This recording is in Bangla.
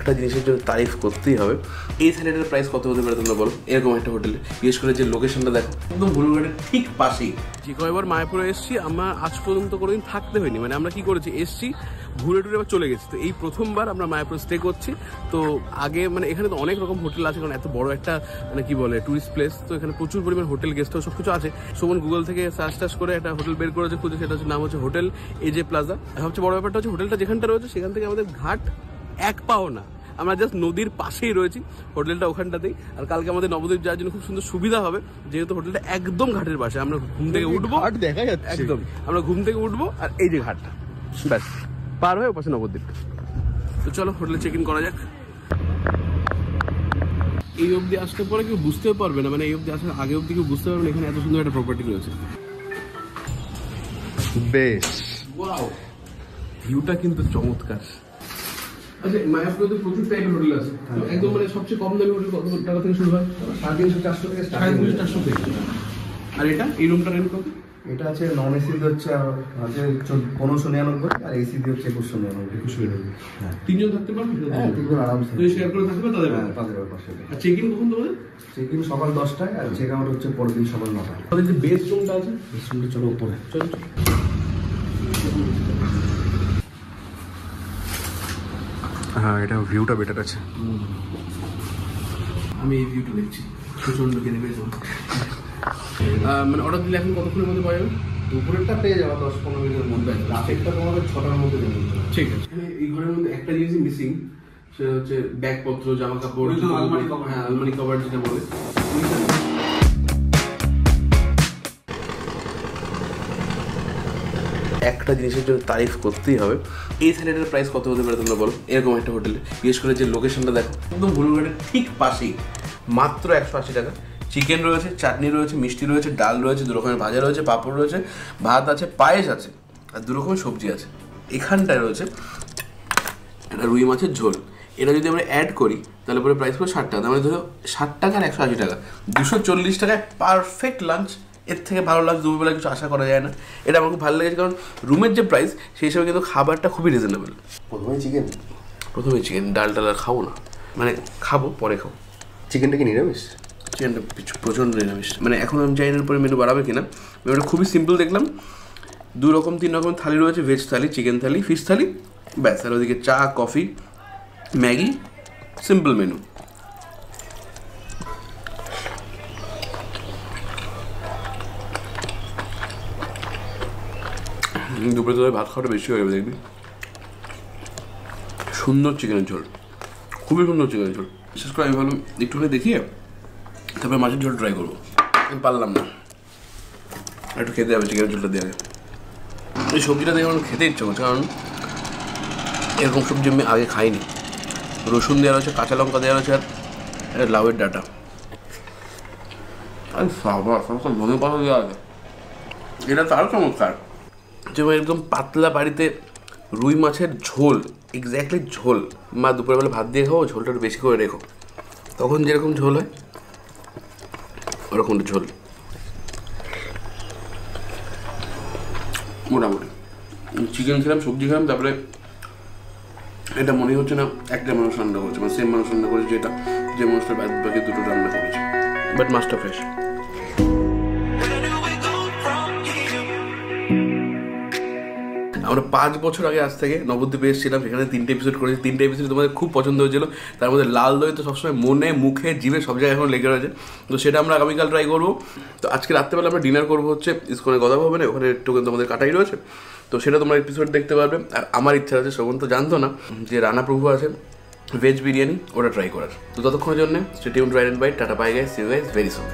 একটা জিনিসের জন্য তারিফ করতেই হবে। এই স্যালাডের প্রাইস কত হতে পারে তোমরা বলো? এরকম একটা হোটেলে, বিশেষ করে যে লোকেশনটা দেখো একদম বুলুরঘাটের ঠিক পাশেই। যে কয়েকবার মায়াপুরে এসেছি, আমরা আজ পর্যন্ত কোনোদিন থাকতে হয়নি। মানে আমরা কি করেছি, এসছি ঘুরে টুরে আবার চলে গেছি। তো এই প্রথমবার আমরা মায়াপুরে স্টে করছি। তো আগে মানে এখানে তো অনেক রকম হোটেল আছে, কারণ এত বড় একটা মানে কি বলে টুরিস্ট প্লেস। তো এখানে প্রচুর পরিমাণ হোটেল, গেস্ট হাউস সব কিছু আছে। সোমন গুগল থেকে সার্চ টার্চ করে একটা হোটেল বের করেছে খুঁজে, সেটা হচ্ছে নাম হচ্ছে হোটেল এজে প্লাজা। সবচেয়ে বড় ব্যাপারটা হচ্ছে হোটেলটা যেখানটা রয়েছে সেখান থেকে আমাদের ঘাট এক পাও না, আমরা জাস্ট নদীর পাশেই রয়েছি, হোটেলটা ওখানটাতেই। আর কালকে আমাদের নবদ্বীপ যাওয়ার জন্য খুব সুন্দর সুবিধা হবে, যেহেতু হোটেলটা একদম ঘাটের পাশে। আমরা ঘুম থেকে উঠবো, দেখা যাচ্ছে একদম, আমরা ঘুম থেকে উঠবো আর এই যে ঘাটটা, ব্যাস পার হয়ে ওপাশে নবদ্বীপ। তো চলো হোটেলে চেক ইন করা যাক। এই অবধি আসতে পরে কেউ বুঝতেও পারবে না, মানে এই অবধি আসার আগে অবধি কেউ বুঝতে পারবে না এখানে এত সুন্দর একটা প্রপার্টি রয়েছে। বেশ, ওয়াও, ভিউটা কিন্তু চমৎকার। আচ্ছা, মায়াপুরে প্রচুর টাইপের হোটেল আছে, একদম মানে সবচেয়ে কম দামি হোটেল কত টাকা থেকে শুরু হয়? 350-400 থেকে, 350-400 থেকে। আর এটা এই রুমটা রেন্ট কত? এটা আছে নন এসি হচ্ছে 1599 আর এসি দিয়ে হচ্ছে 2199। হ্যাঁ, তিনজন থাকতে পারবে? হ্যাঁ, তিনজন আরামসে। যদি শেয়ার করে থাকবে তাদের পাশে। আর চেক ইন কখন তোমাদের? চেক ইন সকাল 10টায় আর চেক আউট হচ্ছে পরের দিন সকাল 9টায়। আমাদের যে বেস্ট রুমটা আছে, বেস্ট রুমটা চলো উপরে চলো। হ্যাঁ, এটা ভিউটা বেটার আছে। আমি এই ভিউটা দেখছি, প্রচন্ড কিনে পেয়েছি। মানে অর্ডার দিলে এখন কতক্ষণের মধ্যে পাওয়া যাবে? দুপুরেরটা পেয়ে যাবে 10-15 মিনিটের মধ্যে। রাতেরটা তোমাদের 6টার মধ্যে দেবে। ঠিক আছে। এই ঘরের মধ্যে একটা জিনিসই মিসিং, সেটা হচ্ছে ব্যাগপত্র, জামা কাপড়, আলমারি কভার। হ্যাঁ, আলমারি কভার যেটা বলে। একটা জিনিসের জন্য তারিফ করতেই হবে। এই স্যালাডের প্রাইস কত হতে পারে তোমরা বলো? এরকম একটা হোটেলে, বিশেষ করে যে লোকেশনটা দেখো একদম বুলুরঘাটের ঠিক পাশেই, মাত্র 180 টাকা। চিকেন রয়েছে, চাটনি রয়েছে, মিষ্টি রয়েছে, ডাল রয়েছে, 2 রকমের ভাজা রয়েছে, পাঁপড় রয়েছে, ভাত আছে, পায়েস আছে, আর 2 রকমের সবজি আছে। এখানটায় রয়েছে একটা রুই মাছের ঝোল। এটা যদি আমরা অ্যাড করি তাহলে পরে প্রাইস পড়ে 60 টাকা। তার মানে ধরো 60 টাকা আর 180 টাকা, 240 টাকায় পারফেক্ট লাঞ্চ। এর থেকে ভালো লাঞ্চ দুপুরবেলা কিছু আশা করা যায় না। এটা আমার খুব ভালো লেগেছে, কারণ রুমের যে প্রাইস সেই হিসাবে কিন্তু খাবারটা খুবই রিজনেবল। প্রথমে চিকেন, ডাল টাল আর খাবো না, মানে খাবো পরে খাবো। চিকেনটা কি নিরামিষ? চিকেনটা প্রচণ্ড নিরামিষ। মানে এখন আমি জানি না পরে মেনু বাড়াবে কিনা। মেনুটা খুবই সিম্পল দেখলাম, 2 রকম 3 রকম থালি রয়েছে, ভেজ থালি, চিকেন থালি, ফিশ থালি, ব্যাস। আর ওদিকে চা, কফি, ম্যাগি, সিম্পল মেনু। দুপুরে তোদের ভাত খাওয়াটা বেশি হয়ে যাবে দেখবি। সুন্দর চিকেনের ঝোল, খুবই সুন্দর চিকেনের ঝোল। বিশেষ করে আমি ভাবলাম একটুখানি দেখিয়ে তারপরে মাছের ঝোল ট্রাই করবো, আমি পারলাম না, একটু খেতে হবে চিকেনের ঝোলটা দিয়ে। এই সবজিটা দেখে আমার খেতে ইচ্ছে করছে, কারণ এরকম সবজি আমি আগে খাইনি। রসুন দেওয়া রয়েছে, কাঁচা লঙ্কা দেওয়া রয়েছে, আর লাউয়ের ডাঁটা, আর সব ধনে পাতা দেওয়া আছে। এটা তার চমৎকার, যেমন একদম পাতলা বাড়িতে রুই মাছের ঝোল, এক্স্যাক্টলি ঝোল। মা দুপুরবেলা ভাত দিয়ে খাও, ঝোলটা একটু বেশি করে রেখো, তখন যেরকম ঝোল হয় ওরকম ঝোল মোটামুটি। চিকেন খেলাম, সবজি খেলাম, তারপরে এটা মনে হচ্ছে না একটা মানুষ রান্না করেছে, মানে সেম মানুষ রান্না করেছে, যেটা যে মানুষটা বাকি 2টো রান্না করেছে, বাট মাছটা ফ্রেশ। আমরা 5 বছর আগে আজ থেকে নবদ্বীপে এসেছিলাম, সেখানে 3টে এপিসোড করেছি। 3টে এপিসোড তোমাদের খুব পছন্দ হয়েছিল। তার মধ্যে লাল দই তো সবসময় মনে, মুখে, জিভে সব জায়গায় এখন লেগে রয়েছে। তো সেটা আমরা আগামীকাল ট্রাই করবো। তো আজকে রাত্রেবেলা আমরা ডিনার করবো হচ্ছে ইসকনে কথা হবে না, ওখানে একটু তোমাদের কাটাই রয়েছে, তো সেটা তোমরা এপিসোড দেখতে পারবে। আর আমার ইচ্ছা আছে, শোভন তো জানতো না, যে রানা প্রভু আছে ভেজ বিরিয়ানি, ওটা ট্রাই করার। তো ততক্ষণের জন্য stay tuned, ride and bite, tata, bye guys, see you guys very soon.